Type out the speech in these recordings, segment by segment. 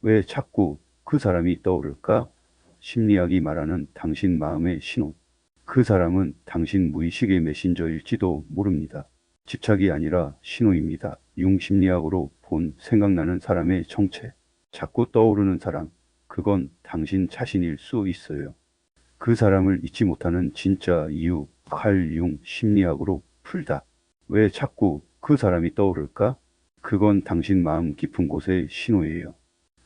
왜 자꾸 그 사람이 떠오를까? 심리학이 말하는 당신 마음의 신호. 그 사람은 당신 무의식의 메신저일지도 모릅니다. 집착이 아니라 신호입니다. 융심리학으로 본 생각나는 사람의 정체. 자꾸 떠오르는 사람. 그건 당신 자신일 수 있어요. 그 사람을 잊지 못하는 진짜 이유. 칼 융 심리학으로 풀다. 왜 자꾸 그 사람이 떠오를까? 그건 당신 마음 깊은 곳의 신호예요.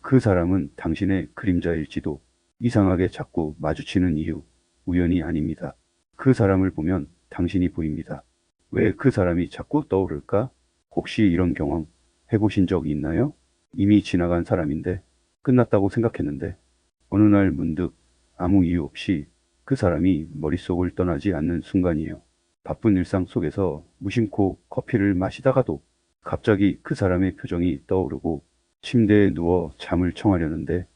그 사람은 당신의 그림자일지도. 이상하게 자꾸 마주치는 이유. 우연이 아닙니다. 그 사람을 보면 당신이 보입니다. 왜 그 사람이 자꾸 떠오를까? 혹시 이런 경험 해보신 적 있나요? 이미 지나간 사람인데, 끝났다고 생각했는데, 어느 날 문득 아무 이유 없이 그 사람이 머릿속을 떠나지 않는 순간이에요. 바쁜 일상 속에서 무심코 커피를 마시다가도 갑자기 그 사람의 표정이 떠오르고 침대에 누워 잠을 청하려는데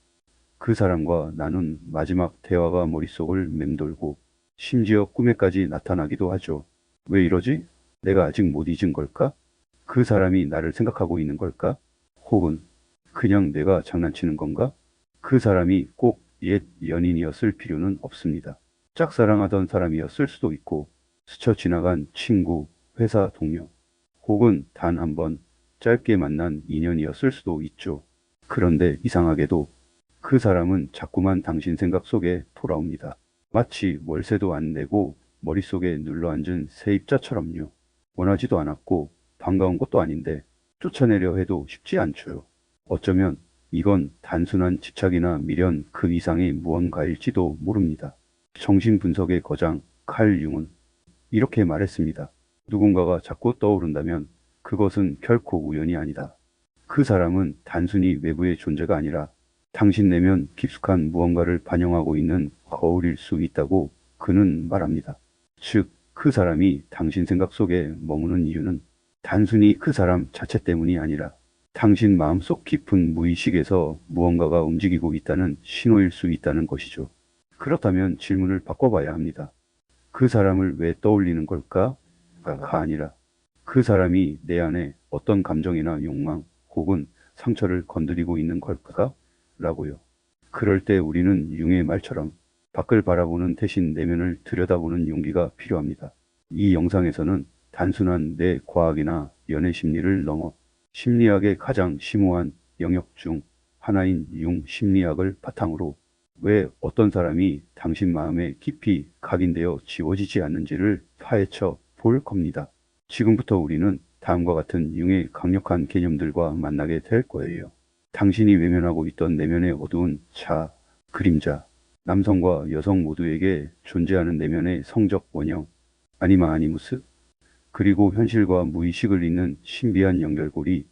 그 사람과 나눈 마지막 대화가 머릿속을 맴돌고 심지어 꿈에까지 나타나기도 하죠. 왜 이러지? 내가 아직 못 잊은 걸까? 그 사람이 나를 생각하고 있는 걸까? 혹은 그냥 내가 장난치는 건가? 그 사람이 꼭 옛 연인이었을 필요는 없습니다. 짝사랑하던 사람이었을 수도 있고 스쳐 지나간 친구, 회사 동료, 혹은 단 한 번 짧게 만난 인연이었을 수도 있죠. 그런데 이상하게도 그 사람은 자꾸만 당신 생각 속에 돌아옵니다. 마치 월세도 안 내고 머릿속에 눌러앉은 세입자처럼요. 원하지도 않았고 반가운 것도 아닌데 쫓아내려 해도 쉽지 않죠. 어쩌면 이건 단순한 집착이나 미련 그 이상의 무언가일지도 모릅니다. 정신분석의 거장 칼 융은 이렇게 말했습니다. 누군가가 자꾸 떠오른다면 그것은 결코 우연이 아니다. 그 사람은 단순히 외부의 존재가 아니라 당신 내면 깊숙한 무언가를 반영하고 있는 거울일 수 있다고 그는 말합니다. 즉, 그 사람이 당신 생각 속에 머무는 이유는 단순히 그 사람 자체 때문이 아니라 당신 마음속 깊은 무의식에서 무언가가 움직이고 있다는 신호일 수 있다는 것이죠. 그렇다면 질문을 바꿔봐야 합니다. 그 사람을 왜 떠올리는 걸까? 가 아니라 그 사람이 내 안에 어떤 감정이나 욕망 혹은 상처를 건드리고 있는 걸까? 라고요. 그럴 때 우리는 융의 말처럼 밖을 바라보는 대신 내면을 들여다보는 용기가 필요합니다. 이 영상에서는 단순한 내 과학이나 연애 심리를 넘어 심리학의 가장 심오한 영역 중 하나인 융 심리학을 바탕으로 왜 어떤 사람이 당신 마음에 깊이 각인되어 지워지지 않는지를 파헤쳐 볼 겁니다. 지금부터 우리는 다음과 같은 융의 강력한 개념들과 만나게 될 거예요. 당신이 외면하고 있던 내면의 어두운 그림자, 남성과 여성 모두에게 존재하는 내면의 성적 원형, 아니마 아니무스, 그리고 현실과 무의식을 잇는 신비한 연결고리,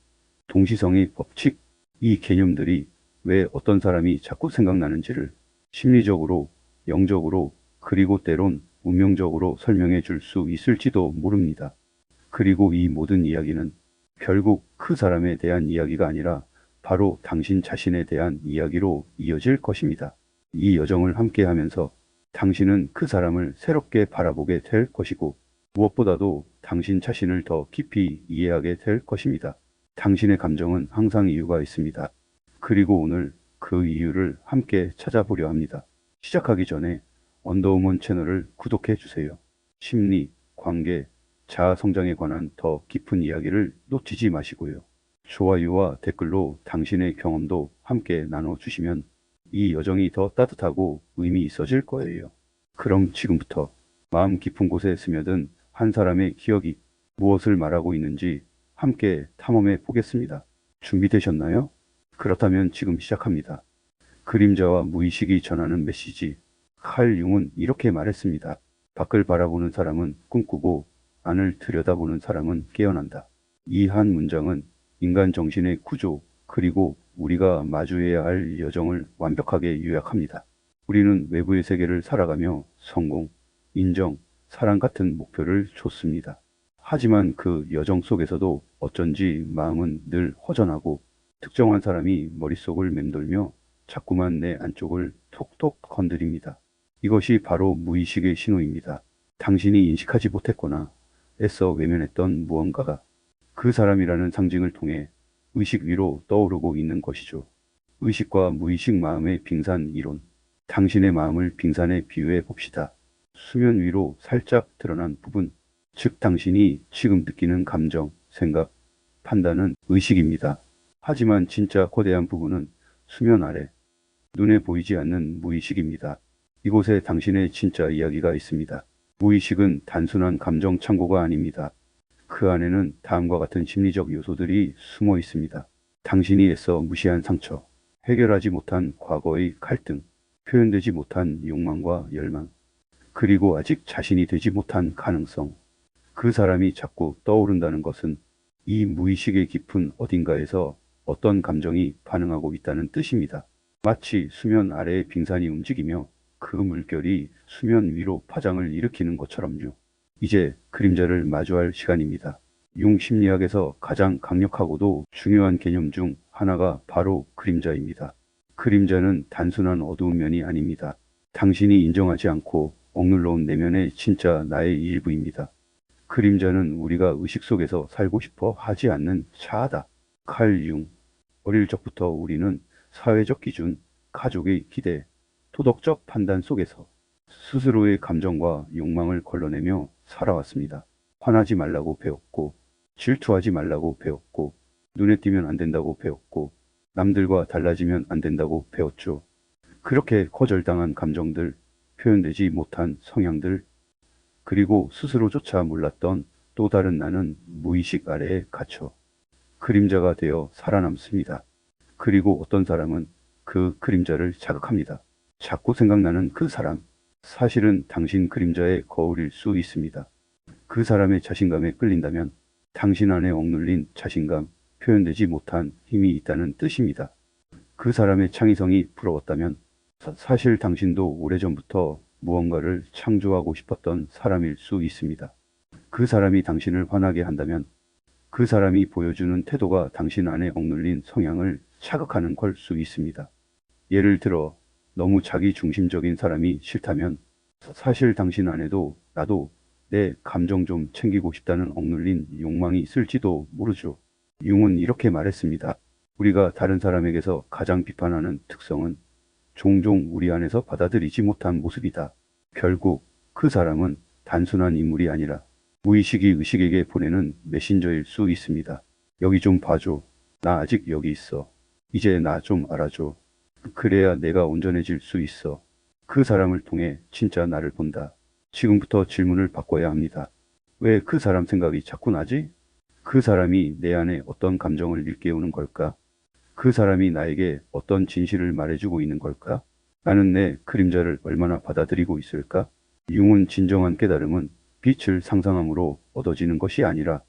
동시성의 법칙, 이 개념들이 왜 어떤 사람이 자꾸 생각나는지를 심리적으로, 영적으로, 그리고 때론 운명적으로 설명해 줄 수 있을지도 모릅니다. 그리고 이 모든 이야기는 결국 그 사람에 대한 이야기가 아니라 바로 당신 자신에 대한 이야기로 이어질 것입니다. 이 여정을 함께 하면서 당신은 그 사람을 새롭게 바라보게 될 것이고 무엇보다도 당신 자신을 더 깊이 이해하게 될 것입니다. 당신의 감정은 항상 이유가 있습니다. 그리고 오늘 그 이유를 함께 찾아보려 합니다. 시작하기 전에 언더우먼 채널을 구독해 주세요. 심리, 관계, 자아 성장에 관한 더 깊은 이야기를 놓치지 마시고요. 좋아요와 댓글로 당신의 경험도 함께 나눠주시면 이 여정이 더 따뜻하고 의미 있어질 거예요. 그럼 지금부터 마음 깊은 곳에 스며든 한 사람의 기억이 무엇을 말하고 있는지 함께 탐험해 보겠습니다. 준비되셨나요? 그렇다면 지금 시작합니다. 그림자와 무의식이 전하는 메시지. 칼 융은 이렇게 말했습니다. 밖을 바라보는 사람은 꿈꾸고 안을 들여다보는 사람은 깨어난다. 이 한 문장은 인간 정신의 구조 그리고 우리가 마주해야 할 여정을 완벽하게 요약합니다. 우리는 외부의 세계를 살아가며 성공, 인정, 사랑 같은 목표를 줬습니다. 하지만 그 여정 속에서도 어쩐지 마음은 늘 허전하고 특정한 사람이 머릿속을 맴돌며 자꾸만 내 안쪽을 톡톡 건드립니다. 이것이 바로 무의식의 신호입니다. 당신이 인식하지 못했거나 애써 외면했던 무언가가 그 사람이라는 상징을 통해 의식 위로 떠오르고 있는 것이죠. 의식과 무의식 마음의 빙산 이론. 당신의 마음을 빙산에 비유해 봅시다. 수면 위로 살짝 드러난 부분, 즉 당신이 지금 느끼는 감정, 생각, 판단은 의식입니다. 하지만 진짜 거대한 부분은 수면 아래, 눈에 보이지 않는 무의식입니다. 이곳에 당신의 진짜 이야기가 있습니다. 무의식은 단순한 감정 창고가 아닙니다. 그 안에는 다음과 같은 심리적 요소들이 숨어 있습니다. 당신이 애써 무시한 상처, 해결하지 못한 과거의 갈등, 표현되지 못한 욕망과 열망, 그리고 아직 자신이 되지 못한 가능성. 그 사람이 자꾸 떠오른다는 것은 이 무의식의 깊은 어딘가에서 어떤 감정이 반응하고 있다는 뜻입니다. 마치 수면 아래의 빙산이 움직이며 그 물결이 수면 위로 파장을 일으키는 것처럼요. 이제 그림자를 마주할 시간입니다. 융 심리학에서 가장 강력하고도 중요한 개념 중 하나가 바로 그림자입니다. 그림자는 단순한 어두운 면이 아닙니다. 당신이 인정하지 않고 억눌러온 내면의 진짜 나의 일부입니다. 그림자는 우리가 의식 속에서 살고 싶어 하지 않는 자아다. 칼 융. 어릴 적부터 우리는 사회적 기준, 가족의 기대, 도덕적 판단 속에서 스스로의 감정과 욕망을 걸러내며 살아왔습니다. 화나지 말라고 배웠고, 질투하지 말라고 배웠고, 눈에 띄면 안 된다고 배웠고, 남들과 달라지면 안 된다고 배웠죠. 그렇게 거절당한 감정들, 표현되지 못한 성향들, 그리고 스스로조차 몰랐던 또 다른 나는 무의식 아래에 갇혀 그림자가 되어 살아남습니다. 그리고 어떤 사람은 그 그림자를 자극합니다. 자꾸 생각나는 그 사람, 사실은 당신 그림자의 거울일 수 있습니다. 그 사람의 자신감에 끌린다면 당신 안에 억눌린 자신감, 표현되지 못한 힘이 있다는 뜻입니다. 그 사람의 창의성이 부러웠다면 사실 당신도 오래전부터 무언가를 창조하고 싶었던 사람일 수 있습니다. 그 사람이 당신을 화나게 한다면 그 사람이 보여주는 태도가 당신 안에 억눌린 성향을 자극하는 걸 수 있습니다. 예를 들어 너무 자기 중심적인 사람이 싫다면 사실 당신 안에도 나도 내 감정 좀 챙기고 싶다는 억눌린 욕망이 있을지도 모르죠. 융은 이렇게 말했습니다. 우리가 다른 사람에게서 가장 비판하는 특성은 종종 우리 안에서 받아들이지 못한 모습이다. 결국 그 사람은 단순한 인물이 아니라 무의식이 의식에게 보내는 메신저일 수 있습니다. 여기 좀 봐줘. 나 아직 여기 있어. 이제 나 좀 알아줘. 그래야 내가 온전해질 수 있어. 그 사람을 통해 진짜 나를 본다. 지금부터 질문을 바꿔야 합니다. 왜 그 사람 생각이 자꾸 나지? 그 사람이 내 안에 어떤 감정을 일깨우는 걸까? 그 사람이 나에게 어떤 진실을 말해주고 있는 걸까? 나는 내 그림자를 얼마나 받아들이고 있을까? 융은 진정한 깨달음은 빛을 상상함으로 얻어지는 것이 아니라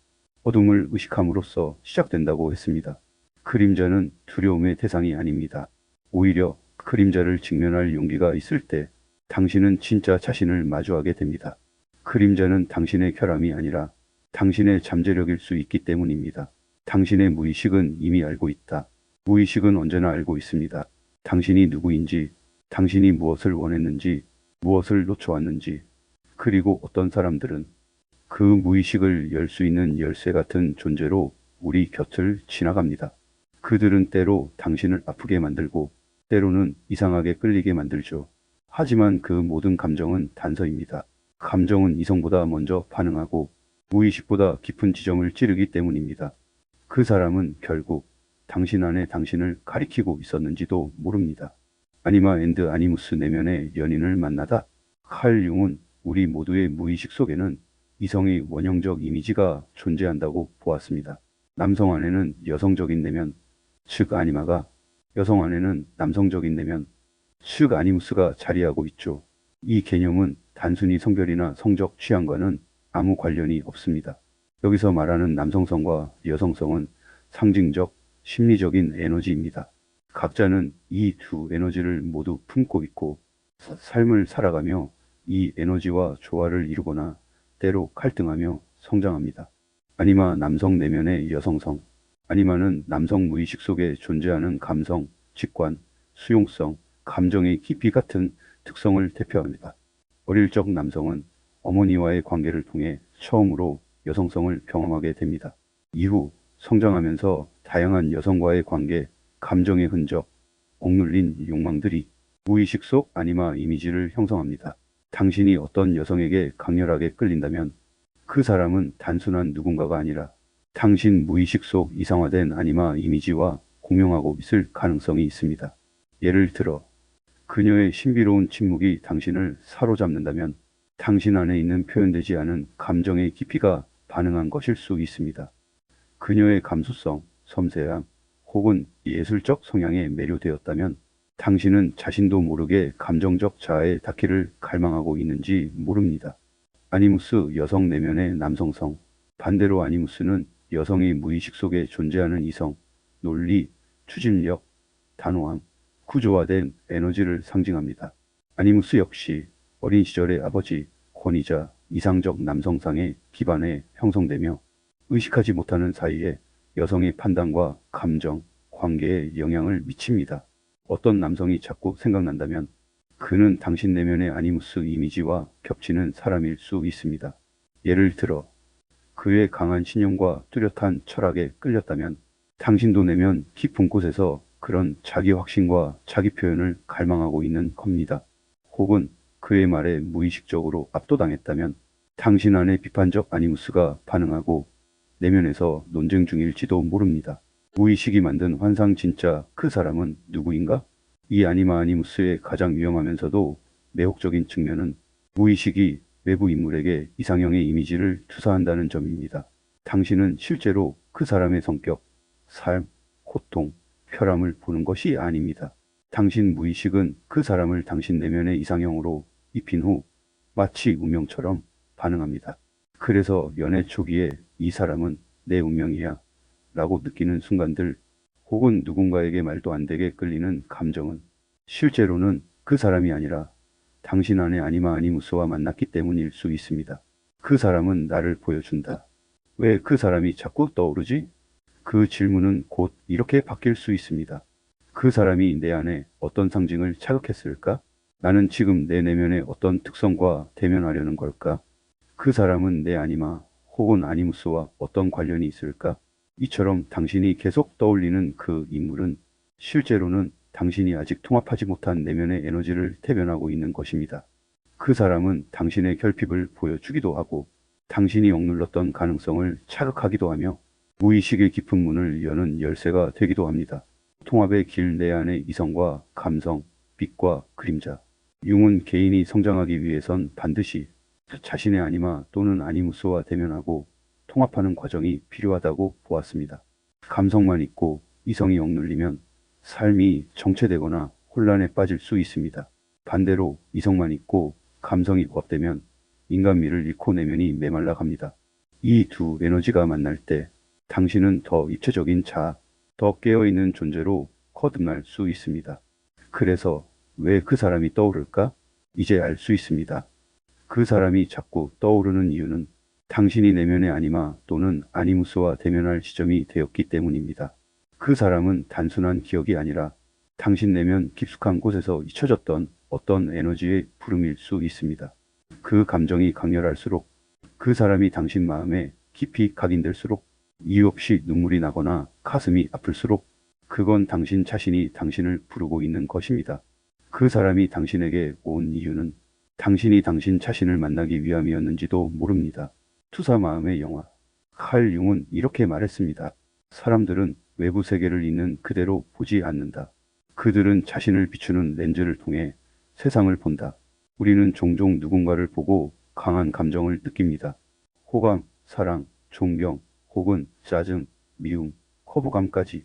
어둠을 의식함으로써 시작된다고 했습니다. 그림자는 두려움의 대상이 아닙니다. 오히려 그림자를 직면할 용기가 있을 때 당신은 진짜 자신을 마주하게 됩니다. 그림자는 당신의 결함이 아니라 당신의 잠재력일 수 있기 때문입니다. 당신의 무의식은 이미 알고 있다. 무의식은 언제나 알고 있습니다. 당신이 누구인지, 당신이 무엇을 원했는지, 무엇을 놓쳐왔는지, 그리고 어떤 사람들은 그 무의식을 열 수 있는 열쇠 같은 존재로 우리 곁을 지나갑니다. 그들은 때로 당신을 아프게 만들고 때로는 이상하게 끌리게 만들죠. 하지만 그 모든 감정은 단서입니다. 감정은 이성보다 먼저 반응하고 무의식보다 깊은 지점을 찌르기 때문입니다. 그 사람은 결국 당신 안에 당신을 가리키고 있었는지도 모릅니다. 아니마 앤드 아니무스 내면의 연인을 만나다. 칼 융은 우리 모두의 무의식 속에는 이성의 원형적 이미지가 존재한다고 보았습니다. 남성 안에는 여성적인 내면, 즉 아니마가, 여성 안에는 남성적인 내면, 즉 아니무스가 자리하고 있죠. 이 개념은 단순히 성별이나 성적 취향과는 아무 관련이 없습니다. 여기서 말하는 남성성과 여성성은 상징적, 심리적인 에너지입니다. 각자는 이 두 에너지를 모두 품고 있고 삶을 살아가며 이 에너지와 조화를 이루거나 때로 갈등하며 성장합니다. 아니마 남성 내면의 여성성. 아니마는 남성 무의식 속에 존재하는 감성, 직관, 수용성, 감정의 깊이 같은 특성을 대표합니다. 어릴 적 남성은 어머니와의 관계를 통해 처음으로 여성성을 경험하게 됩니다. 이후 성장하면서 다양한 여성과의 관계, 감정의 흔적, 그리고 어떤 사람들은 그 무의식을 열수 있는 열쇠 같은 존재로 우리 곁을 지나갑니다. 그림자는 단순히 인물이 아니라 무의식이 의식에게 보내는 메신저일 수 있습니다. 그리고 어떤 사람은 그 무의식을 의식의 메신저로 받아들이고 억눌린 욕망들이 무의식 속 아니마 이미지를 형성합니다. 당신이 어떤 여성에게 강렬하게 끌린다면 그 사람은 단순한 누군가가 아니라 당신 무의식 속 이상화된 아니마 이미지와 공용하고 있을 가능성이 있습니다. 예를 들어 그녀의 신비로운 침묵이 당신을 사로잡는다면 당신 안에 있는 표현되지 않은 감정의 깊이가 반응한 것일 수 있습니다. 그녀의 감수성, 섬세함 혹은 예술적 성향에 매료되었다면 당신은 자신도 모르게 감정적 자아에 닿기를 갈망하고 있는지 모릅니다. 아니무스 여성 내면의 남성성, 반대로 아니무스는 여성의 무의식 속에 존재하는 이성, 논리, 추진력, 단호함, 구조화된 에너지를 상징합니다. 아니무스 역시 어린 시절의 아버지, 권위자, 이상적 남성상의 기반에 형성되며 의식하지 못하는 사이에 여성의 판단과 감정, 관계에 영향을 미칩니다. 어떤 남성이 자꾸 생각난다면 그는 당신 내면의 아니무스 이미지와 겹치는 사람일 수 있습니다. 예를 들어 그의 강한 신념과 뚜렷한 철학에 끌렸다면 당신도 내면 깊은 곳에서 그런 자기 확신과 자기 표현을 갈망하고 있는 겁니다. 혹은 그의 말에 무의식적으로 압도당했다면 당신 안에 비판적 아니무스가 반응하고 내면에서 논쟁 중일지도 모릅니다. 무의식이 만든 환상 진짜 그 사람은 누구인가? 이 아니마 아니무스의 가장 위험하면서도 매혹적인 측면은 무의식이 외부 인물에게 이상형의 이미지를 투사한다는 점입니다. 당신은 실제로 그 사람의 성격, 삶, 고통, 혈압을 보는 것이 아닙니다. 당신 무의식은 그 사람을 당신 내면의 이상형으로 입힌 후 마치 운명처럼 반응합니다. 그래서 연애 초기에 이 사람은 내 운명이야 라고 느끼는 순간들 혹은 누군가에게 말도 안 되게 끌리는 감정은 실제로는 그 사람이 아니라 당신 안의 아니마 아니무스와 만났기 때문일 수 있습니다. 그 사람은 나를 보여준다. 왜 그 사람이 자꾸 떠오르지? 그 질문은 곧 이렇게 바뀔 수 있습니다. 그 사람이 내 안에 어떤 상징을 자극했을까? 나는 지금 내 내면의 어떤 특성과 대면하려는 걸까? 그 사람은 내 아니마 혹은 아니무스와 어떤 관련이 있을까? 이처럼 당신이 계속 떠올리는 그 인물은 실제로는 당신이 아직 통합하지 못한 내면의 에너지를 대변하고 있는 것입니다. 그 사람은 당신의 결핍을 보여주기도 하고 당신이 억눌렀던 가능성을 자극하기도 하며 무의식의 깊은 문을 여는 열쇠가 되기도 합니다. 통합의 길 내 안의 이성과 감성, 빛과 그림자. 융은 개인이 성장하기 위해선 반드시 자신의 아니마 또는 아니무스와 대면하고 통합하는 과정이 필요하다고 보았습니다. 감성만 있고 이성이 억눌리면 삶이 정체되거나 혼란에 빠질 수 있습니다. 반대로 이성만 있고 감성이 부합되면 인간미를 잃고 내면이 메말라 갑니다. 이 두 에너지가 만날 때 당신은 더 입체적인 자, 더 깨어있는 존재로 거듭날 수 있습니다. 그래서 왜 그 사람이 떠오를까? 이제 알 수 있습니다. 그 사람이 자꾸 떠오르는 이유는 당신이 내면의 아니마 또는 아니무스와 대면할 시점이 되었기 때문입니다. 그 사람은 단순한 기억이 아니라 당신 내면 깊숙한 곳에서 잊혀졌던 어떤 에너지의 부름일 수 있습니다. 그 감정이 강렬할수록 그 사람이 당신 마음에 깊이 각인될수록 이유 없이 눈물이 나거나 가슴이 아플수록 그건 당신 자신이 당신을 부르고 있는 것입니다. 그 사람이 당신에게 온 이유는 당신이 당신 자신을 만나기 위함이었는지도 모릅니다. 투사 마음의 영화. 칼 융은 이렇게 말했습니다. 사람들은 외부 세계를 있는 그대로 보지 않는다. 그들은 자신을 비추는 렌즈를 통해 세상을 본다. 우리는 종종 누군가를 보고 강한 감정을 느낍니다. 호감, 사랑, 존경, 혹은 짜증, 미움, 거부감까지.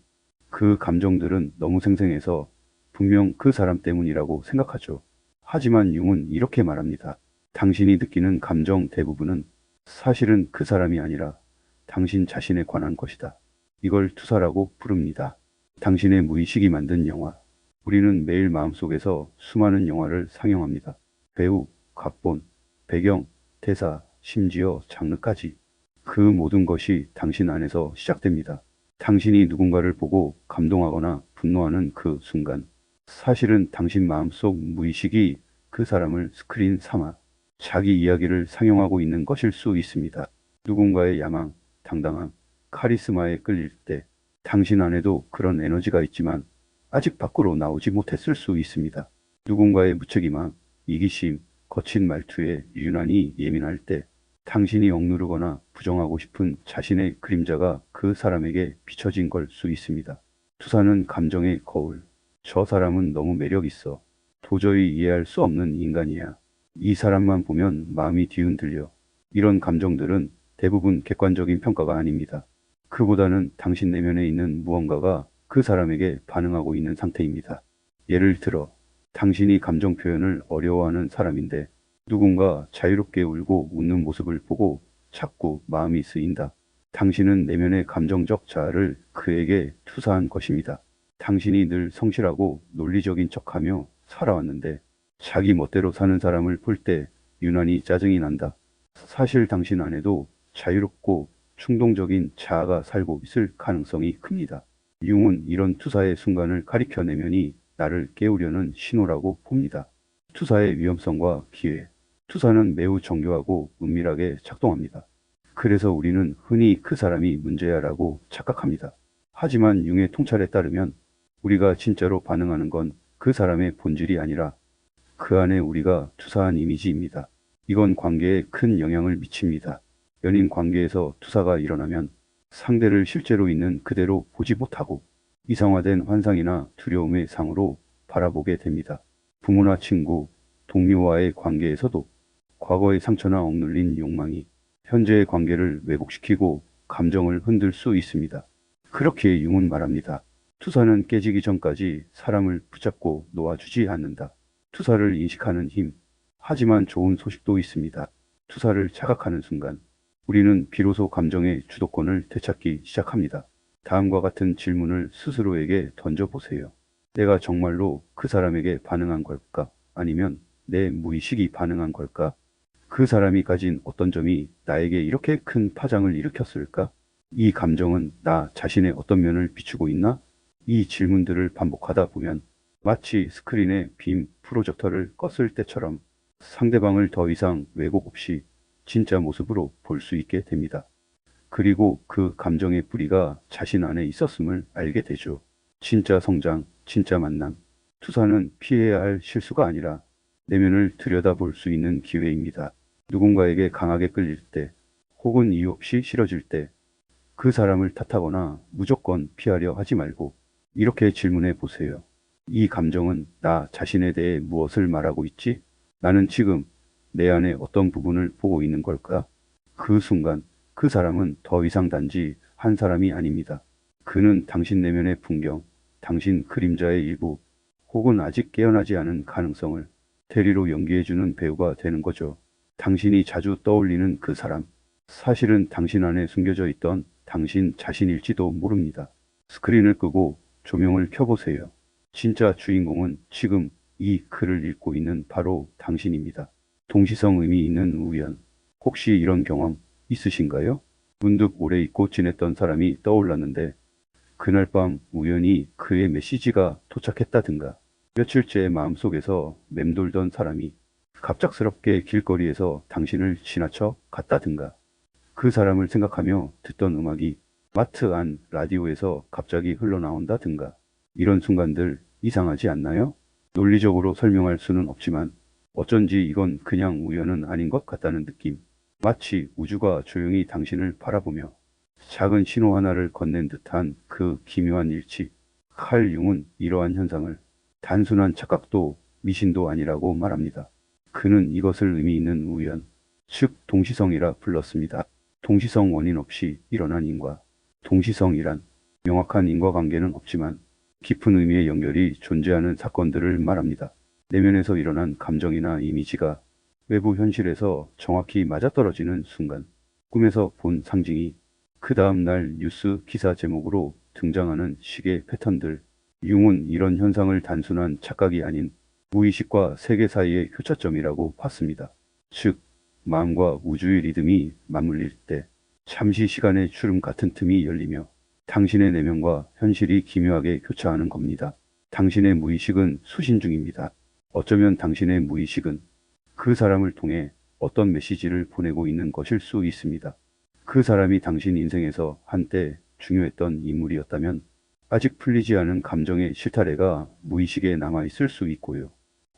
그 감정들은 너무 생생해서 분명 그 사람 때문이라고 생각하죠. 하지만 융은 이렇게 말합니다. 당신이 느끼는 감정 대부분은 사실은 그 사람이 아니라 당신 자신에 관한 것이다. 이걸 투사라고 부릅니다. 당신의 무의식이 만든 영화. 우리는 매일 마음속에서 수많은 영화를 상영합니다. 배우, 각본, 배경, 대사, 심지어 장르까지. 그 모든 것이 당신 안에서 시작됩니다. 당신이 누군가를 보고 감동하거나 분노하는 그 순간, 사실은 당신 마음속 무의식이 그 사람을 스크린 삼아 자기 이야기를 상영하고 있는 것일 수 있습니다. 누군가의 야망, 당당함, 카리스마에 끌릴 때 당신 안에도 그런 에너지가 있지만 아직 밖으로 나오지 못했을 수 있습니다. 누군가의 무책임함, 이기심, 거친 말투에 유난히 예민할 때 당신이 억누르거나 부정하고 싶은 자신의 그림자가 그 사람에게 비춰진 걸 수 있습니다. 투사는 감정의 거울. 저 사람은 너무 매력 있어. 도저히 이해할 수 없는 인간이야. 이 사람만 보면 마음이 뒤흔들려. 이런 감정들은 대부분 객관적인 평가가 아닙니다. 그보다는 당신 내면에 있는 무언가가 그 사람에게 반응하고 있는 상태입니다. 예를 들어, 당신이 감정 표현을 어려워하는 사람인데 누군가 자유롭게 울고 웃는 모습을 보고 자꾸 마음이 쓰인다. 당신은 내면의 감정적 자아를 그에게 투사한 것입니다. 당신이 늘 성실하고 논리적인 척하며 살아왔는데 자기 멋대로 사는 사람을 볼 때 유난히 짜증이 난다. 사실 당신 안에도 자유롭고 충동적인 자아가 살고 있을 가능성이 큽니다. 융은 이런 투사의 순간을 가리켜내면이 나를 깨우려는 신호라고 봅니다. 투사의 위험성과 기회. 투사는 매우 정교하고 은밀하게 작동합니다. 그래서 우리는 흔히 그 사람이 문제야라고 착각합니다. 하지만 융의 통찰에 따르면 우리가 진짜로 반응하는 건 그 사람의 본질이 아니라 그 안에 우리가 투사한 이미지입니다. 이건 관계에 큰 영향을 미칩니다. 연인 관계에서 투사가 일어나면 상대를 실제로 있는 그대로 보지 못하고 이상화된 환상이나 두려움의 상으로 바라보게 됩니다. 부모나 친구, 동료와의 관계에서도 과거의 상처나 억눌린 욕망이 현재의 관계를 왜곡시키고 감정을 흔들 수 있습니다. 그렇게 융은 말합니다. 투사는 깨지기 전까지 사람을 붙잡고 놓아주지 않는다. 투사를 인식하는 힘. 하지만 좋은 소식도 있습니다. 투사를 자각하는 순간 우리는 비로소 감정의 주도권을 되찾기 시작합니다. 다음과 같은 질문을 스스로에게 던져보세요. 내가 정말로 그 사람에게 반응한 걸까? 아니면 내 무의식이 반응한 걸까? 그 사람이 가진 어떤 점이 나에게 이렇게 큰 파장을 일으켰을까? 이 감정은 나 자신의 어떤 면을 비추고 있나? 이 질문들을 반복하다 보면 마치 스크린에 빔 프로젝터를 껐을 때처럼 상대방을 더 이상 왜곡 없이 진짜 모습으로 볼 수 있게 됩니다. 그리고 그 감정의 뿌리가 자신 안에 있었음을 알게 되죠. 진짜 성장, 진짜 만남. 투사는 피해야 할 실수가 아니라 내면을 들여다볼 수 있는 기회입니다. 누군가에게 강하게 끌릴 때, 혹은 이유 없이 싫어질 때, 그 사람을 탓하거나 무조건 피하려 하지 말고 이렇게 질문해 보세요. 이 감정은 나 자신에 대해 무엇을 말하고 있지? 나는 지금 내 안에 어떤 부분을 보고 있는 걸까? 그 순간 그 사람은 더 이상 단지 한 사람이 아닙니다. 그는 당신 내면의 풍경, 당신 그림자의 일부, 혹은 아직 깨어나지 않은 가능성을 대리로 연기해주는 배우가 되는 거죠. 당신이 자주 떠올리는 그 사람, 사실은 당신 안에 숨겨져 있던 당신 자신일지도 모릅니다. 스크린을 끄고 조명을 켜보세요. 진짜 주인공은 지금 이 글을 읽고 있는 바로 당신입니다. 동시성 의미 있는 우연. 혹시 이런 경험 있으신가요? 문득 오래 잊고 지냈던 사람이 떠올랐는데 그날 밤 우연히 그의 메시지가 도착했다든가, 며칠째 마음속에서 맴돌던 사람이 갑작스럽게 길거리에서 당신을 지나쳐 갔다든가, 그 사람을 생각하며 듣던 음악이 마트 안 라디오에서 갑자기 흘러나온다든가. 이런 순간들 이상하지 않나요? 논리적으로 설명할 수는 없지만 어쩐지 이건 그냥 우연은 아닌 것 같다는 느낌. 마치 우주가 조용히 당신을 바라보며 작은 신호 하나를 건넨 듯한 그 기묘한 일치. 칼 융은 이러한 현상을 단순한 착각도 미신도 아니라고 말합니다. 그는 이것을 의미 있는 우연, 즉 동시성이라 불렀습니다. 동시성 원인 없이 일어난 인과. 동시성이란 명확한 인과관계는 없지만 깊은 의미의 연결이 존재하는 사건들을 말합니다. 내면에서 일어난 감정이나 이미지가 외부 현실에서 정확히 맞아떨어지는 순간, 꿈에서 본 상징이 그 다음 날 뉴스 기사 제목으로 등장하는 식의 패턴들. 융은 이런 현상을 단순한 착각이 아닌 무의식과 세계 사이의 교차점이라고 봤습니다. 즉, 마음과 우주의 리듬이 맞물릴 때 잠시 시간의 주름 같은 틈이 열리며 당신의 내면과 현실이 기묘하게 교차하는 겁니다. 당신의 무의식은 수신 중입니다. 어쩌면 당신의 무의식은 그 사람을 통해 어떤 메시지를 보내고 있는 것일 수 있습니다. 그 사람이 당신 인생에서 한때 중요했던 인물이었다면, 아직 풀리지 않은 감정의 실타래가 무의식에 남아있을 수 있고요.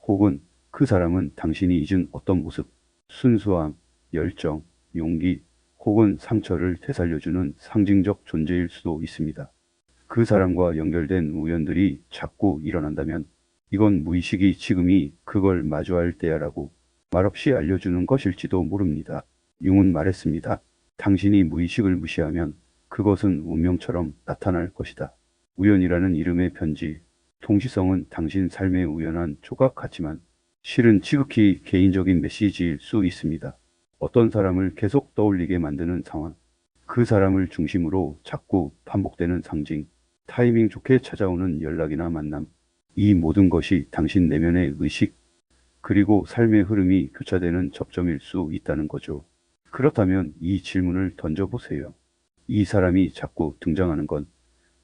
혹은 그 사람은 당신이 잊은 어떤 모습, 순수함, 열정, 용기, 혹은 상처를 되살려주는 상징적 존재일 수도 있습니다. 그 사람과 연결된 우연들이 자꾸 일어난다면 이건 무의식이 지금이 그걸 마주할 때야라고 말없이 알려주는 것일지도 모릅니다. 융은 말했습니다. 당신이 무의식을 무시하면 그것은 운명처럼 나타날 것이다. 우연이라는 이름의 편지, 동시성은 당신 삶의 우연한 조각 같지만 실은 지극히 개인적인 메시지일 수 있습니다. 어떤 사람을 계속 떠올리게 만드는 상황, 그 사람을 중심으로 자꾸 반복되는 상징, 타이밍 좋게 찾아오는 연락이나 만남, 이 모든 것이 당신 내면의 의식, 그리고 삶의 흐름이 교차되는 접점일 수 있다는 거죠. 그렇다면 이 질문을 던져보세요. 이 사람이 자꾸 등장하는 건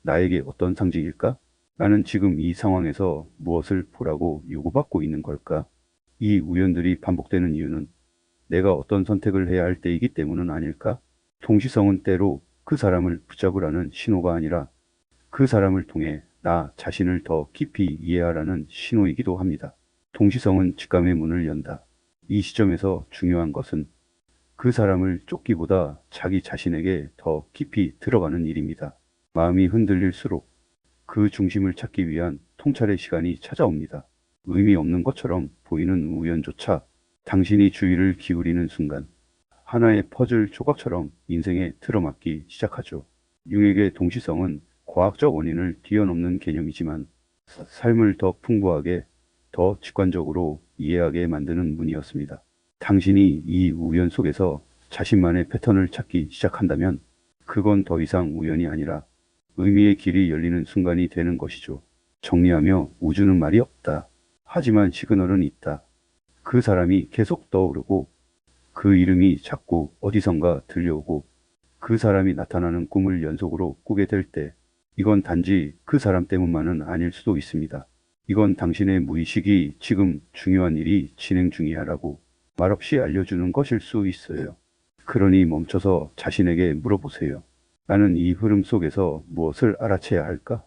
나에게 어떤 상징일까? 나는 지금 이 상황에서 무엇을 보라고 요구받고 있는 걸까? 이 우연들이 반복되는 이유는 내가 어떤 선택을 해야 할 때이기 때문은 아닐까? 동시성은 때로 그 사람을 붙잡으라는 신호가 아니라 그 사람을 통해 나 자신을 더 깊이 이해하라는 신호이기도 합니다. 동시성은 직감의 문을 연다. 이 시점에서 중요한 것은 그 사람을 쫓기보다 자기 자신에게 더 깊이 들어가는 일입니다. 마음이 흔들릴수록 그 중심을 찾기 위한 통찰의 시간이 찾아옵니다. 의미 없는 것처럼 보이는 우연조차 당신이 주의를 기울이는 순간 하나의 퍼즐 조각처럼 인생에 틀어막기 시작하죠. 융에게 동시성은 과학적 원인을 뛰어넘는 개념이지만 삶을 더 풍부하게, 더 직관적으로 이해하게 만드는 문이었습니다. 당신이 이 우연 속에서 자신만의 패턴을 찾기 시작한다면 그건 더 이상 우연이 아니라 의미의 길이 열리는 순간이 되는 것이죠. 정리하며 우주는 말이 없다. 하지만 시그널은 있다. 그 사람이 계속 떠오르고 그 이름이 자꾸 어디선가 들려오고 그 사람이 나타나는 꿈을 연속으로 꾸게 될 때 이건 단지 그 사람 때문만은 아닐 수도 있습니다. 이건 당신의 무의식이 지금 중요한 일이 진행 중이야라고 말없이 알려주는 것일 수 있어요. 그러니 멈춰서 자신에게 물어보세요. 나는 이 흐름 속에서 무엇을 알아채야 할까?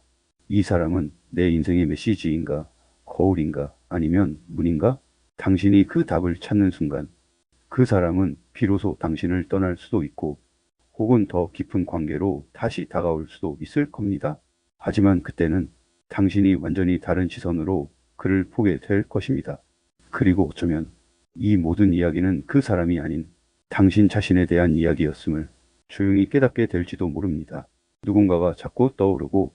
이 사람은 내 인생의 메시지인가? 거울인가? 아니면 문인가? 당신이 그 답을 찾는 순간 그 사람은 비로소 당신을 떠날 수도 있고 혹은 더 깊은 관계로 다시 다가올 수도 있을 겁니다. 하지만 그때는 당신이 완전히 다른 시선으로 그를 보게 될 것입니다. 그리고 어쩌면 이 모든 이야기는 그 사람이 아닌 당신 자신에 대한 이야기였음을 조용히 깨닫게 될지도 모릅니다. 누군가가 자꾸 떠오르고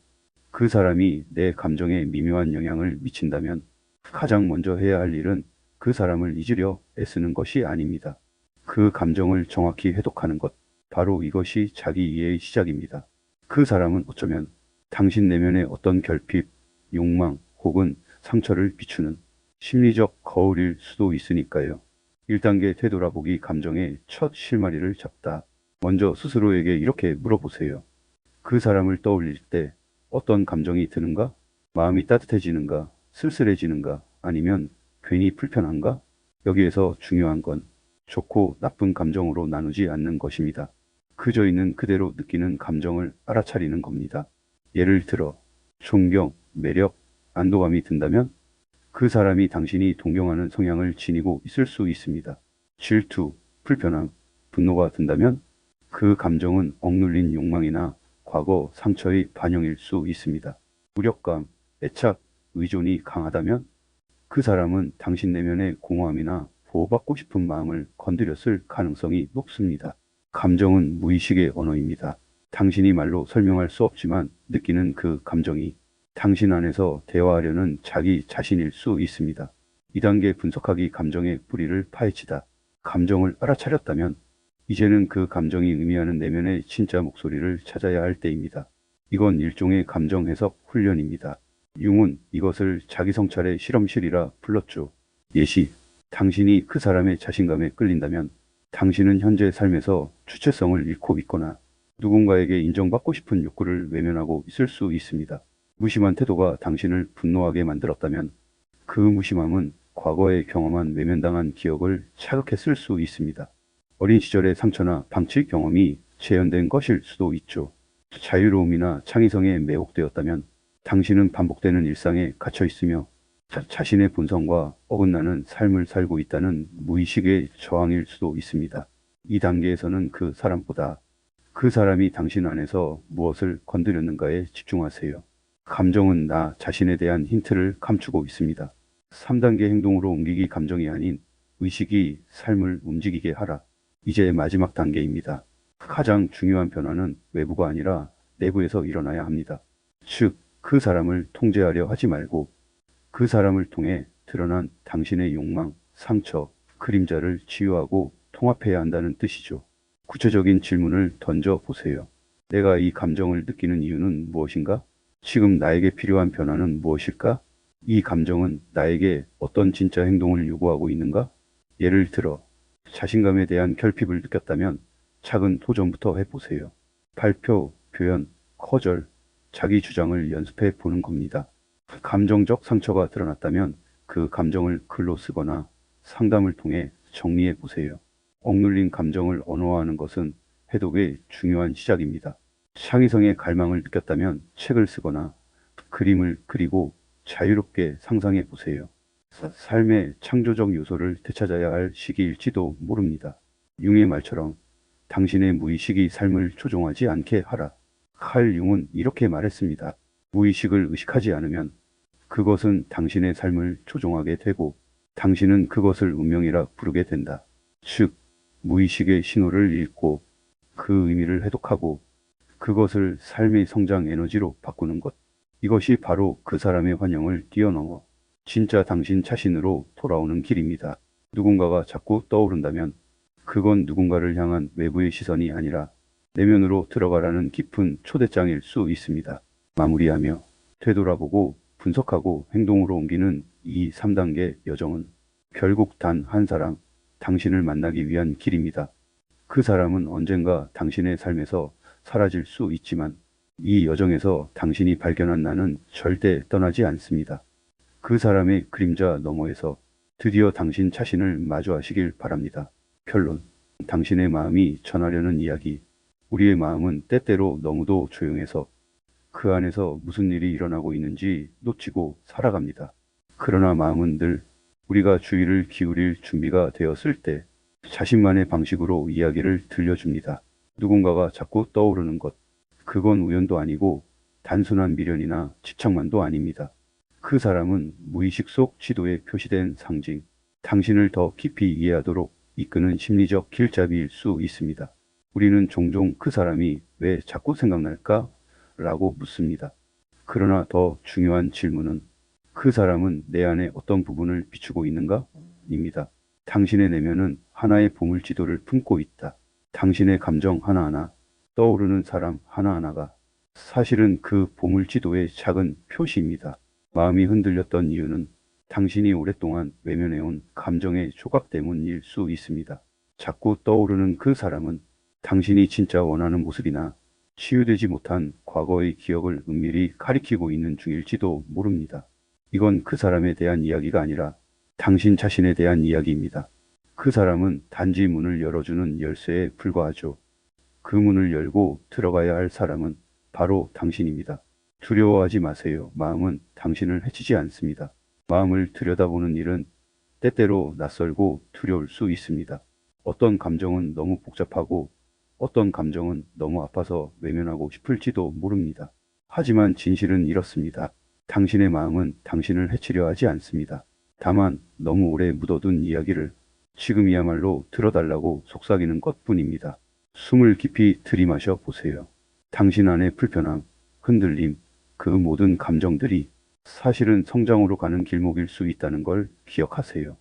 그 사람이 내 감정에 미묘한 영향을 미친다면 가장 먼저 해야 할 일은 그 사람을 잊으려 애쓰는 것이 아닙니다. 그 감정을 정확히 해독하는 것, 바로 이것이 자기 이해의 시작입니다. 그 사람은 어쩌면 당신 내면의 어떤 결핍, 욕망 혹은 상처를 비추는 심리적 거울일 수도 있으니까요. 1단계 되돌아보기 감정의 첫 실마리를 잡다. 먼저 스스로에게 이렇게 물어보세요. 그 사람을 떠올릴 때 어떤 감정이 드는가? 마음이 따뜻해지는가? 쓸쓸해지는가? 아니면 괜히 불편한가? 여기에서 중요한 건 좋고 나쁜 감정으로 나누지 않는 것입니다. 그저 있는 그대로 느끼는 감정을 알아차리는 겁니다. 예를 들어 존경, 매력, 안도감이 든다면 그 사람이 당신이 동경하는 성향을 지니고 있을 수 있습니다. 질투, 불편함, 분노가 든다면 그 감정은 억눌린 욕망이나 과거 상처의 반영일 수 있습니다. 무력감, 애착, 의존이 강하다면 그 사람은 당신 내면의 공허함이나 보호받고 싶은 마음을 건드렸을 가능성이 높습니다. 감정은 무의식의 언어입니다. 당신이 말로 설명할 수 없지만 느끼는 그 감정이 당신 안에서 대화하려는 자기 자신일 수 있습니다. 2단계 분석하기 감정의 뿌리를 파헤치다. 감정을 알아차렸다면 이제는 그 감정이 의미하는 내면의 진짜 목소리를 찾아야 할 때입니다. 이건 일종의 감정 해석 훈련입니다. 융은 이것을 자기 성찰의 실험실이라 불렀죠. 예시, 당신이 그 사람의 자신감에 끌린다면 당신은 현재 삶에서 주체성을 잃고 있거나 누군가에게 인정받고 싶은 욕구를 외면하고 있을 수 있습니다. 무심한 태도가 당신을 분노하게 만들었다면 그 무심함은 과거에 경험한 외면당한 기억을 자극했을 수 있습니다. 어린 시절의 상처나 방치 경험이 재현된 것일 수도 있죠. 자유로움이나 창의성에 매혹되었다면 당신은 반복되는 일상에 갇혀 있으며 자신의 본성과 어긋나는 삶을 살고 있다는 무의식의 저항일 수도 있습니다. 이 단계에서는 그 사람보다 그 사람이 당신 안에서 무엇을 건드렸는가에 집중하세요. 감정은 나 자신에 대한 힌트를 감추고 있습니다. 3단계 행동으로 옮기기 감정이 아닌 의식이 삶을 움직이게 하라. 이제 마지막 단계입니다. 가장 중요한 변화는 외부가 아니라 내부에서 일어나야 합니다. 즉, 그 사람을 통제하려 하지 말고 그 사람을 통해 드러난 당신의 욕망, 상처, 그림자를 치유하고 통합해야 한다는 뜻이죠. 구체적인 질문을 던져 보세요. 내가 이 감정을 느끼는 이유는 무엇인가? 지금 나에게 필요한 변화는 무엇일까? 이 감정은 나에게 어떤 진짜 행동을 요구하고 있는가? 예를 들어, 자신감에 대한 결핍을 느꼈다면 작은 도전부터 해보세요. 발표, 표현, 커절, 자기 주장을 연습해 보는 겁니다. 감정적 상처가 드러났다면 그 감정을 글로 쓰거나 상담을 통해 정리해 보세요. 억눌린 감정을 언어화하는 것은 해독의 중요한 시작입니다. 창의성의 갈망을 느꼈다면 책을 쓰거나 그림을 그리고 자유롭게 상상해 보세요. 삶의 창조적 요소를 되찾아야 할 시기일지도 모릅니다. 융의 말처럼 당신의 무의식이 삶을 조종하지 않게 하라. 칼 융은 이렇게 말했습니다. 무의식을 의식하지 않으면 그것은 당신의 삶을 조종하게 되고 당신은 그것을 운명이라 부르게 된다. 즉, 무의식의 신호를 읽고 그 의미를 해독하고 그것을 삶의 성장 에너지로 바꾸는 것. 이것이 바로 그 사람의 환영을 뛰어넘어 진짜 당신 자신으로 돌아오는 길입니다. 누군가가 자꾸 떠오른다면 그건 누군가를 향한 외부의 시선이 아니라 내면으로 들어가라는 깊은 초대장일 수 있습니다. 마무리하며 되돌아보고 분석하고 행동으로 옮기는 이 3단계 여정은 결국 단 한 사람, 당신을 만나기 위한 길입니다. 그 사람은 언젠가 당신의 삶에서 사라질 수 있지만 이 여정에서 당신이 발견한 나는 절대 떠나지 않습니다. 그 사람의 그림자 너머에서 드디어 당신 자신을 마주하시길 바랍니다. 결론. 당신의 마음이 전하려는 이야기. 우리의 마음은 때때로 너무도 조용해서 그 안에서 무슨 일이 일어나고 있는지 놓치고 살아갑니다. 그러나 마음은 늘 우리가 주의를 기울일 준비가 되었을 때 자신만의 방식으로 이야기를 들려줍니다. 누군가가 자꾸 떠오르는 것. 그건 우연도 아니고 단순한 미련이나 집착만도 아닙니다. 그 사람은 무의식 속 지도에 표시된 상징, 당신을 더 깊이 이해하도록 이끄는 심리적 길잡이일 수 있습니다. 우리는 종종 그 사람이 왜 자꾸 생각날까? 라고 묻습니다. 그러나 더 중요한 질문은 그 사람은 내 안에 어떤 부분을 비추고 있는가? 입니다. 당신의 내면은 하나의 보물지도를 품고 있다. 당신의 감정 하나하나, 떠오르는 사람 하나하나가 사실은 그 보물지도의 작은 표시입니다. 마음이 흔들렸던 이유는 당신이 오랫동안 외면해온 감정의 조각 때문일 수 있습니다. 자꾸 떠오르는 그 사람은 당신이 진짜 원하는 모습이나 치유되지 못한 과거의 기억을 은밀히 가리키고 있는 중일지도 모릅니다. 이건 그 사람에 대한 이야기가 아니라 당신 자신에 대한 이야기입니다. 그 사람은 단지 문을 열어주는 열쇠에 불과하죠. 그 문을 열고 들어가야 할 사람은 바로 당신입니다. 두려워하지 마세요. 마음은 당신을 해치지 않습니다. 마음을 들여다보는 일은 때때로 낯설고 두려울 수 있습니다. 어떤 감정은 너무 복잡하고 어떤 감정은 너무 아파서 외면하고 싶을지도 모릅니다. 하지만 진실은 이렇습니다. 당신의 마음은 당신을 해치려 하지 않습니다. 다만 너무 오래 묻어둔 이야기를 지금이야말로 들어달라고 속삭이는 것뿐입니다. 숨을 깊이 들이마셔 보세요. 당신 안의 불편함, 흔들림, 그 모든 감정들이 사실은 성장으로 가는 길목일 수 있다는 걸 기억하세요.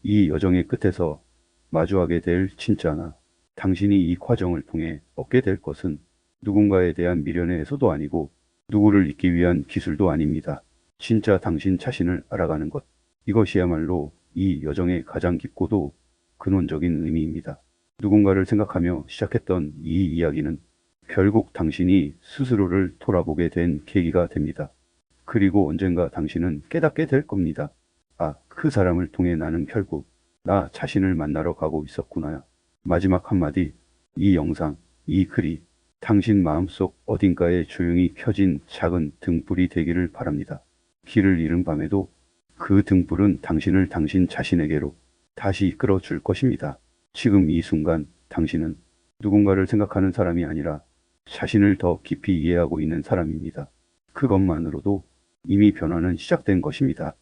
이 여정의 끝에서 마주하게 될 진짜나 당신이 이 과정을 통해 얻게 될 것은 누군가에 대한 미련의 해소도 아니고 누구를 잊기 위한 기술도 아닙니다. 진짜 당신 자신을 알아가는 것. 이것이야말로 이 여정의 가장 깊고도 근원적인 의미입니다. 누군가를 생각하며 시작했던 이 이야기는 결국 당신이 스스로를 돌아보게 된 계기가 됩니다. 그리고 언젠가 당신은 깨닫게 될 겁니다. 아, 그 사람을 통해 나는 결국 나 자신을 만나러 가고 있었구나. 마지막 한마디, 이 영상, 이 글이 당신 마음속 어딘가에 조용히 켜진 작은 등불이 되기를 바랍니다. 길을 잃은 밤에도 그 등불은 당신을 당신 자신에게로 다시 이끌어 줄 것입니다. 지금 이 순간 당신은 누군가를 생각하는 사람이 아니라 자신을 더 깊이 이해하고 있는 사람입니다. 그것만으로도 이미 변화는 시작된 것입니다.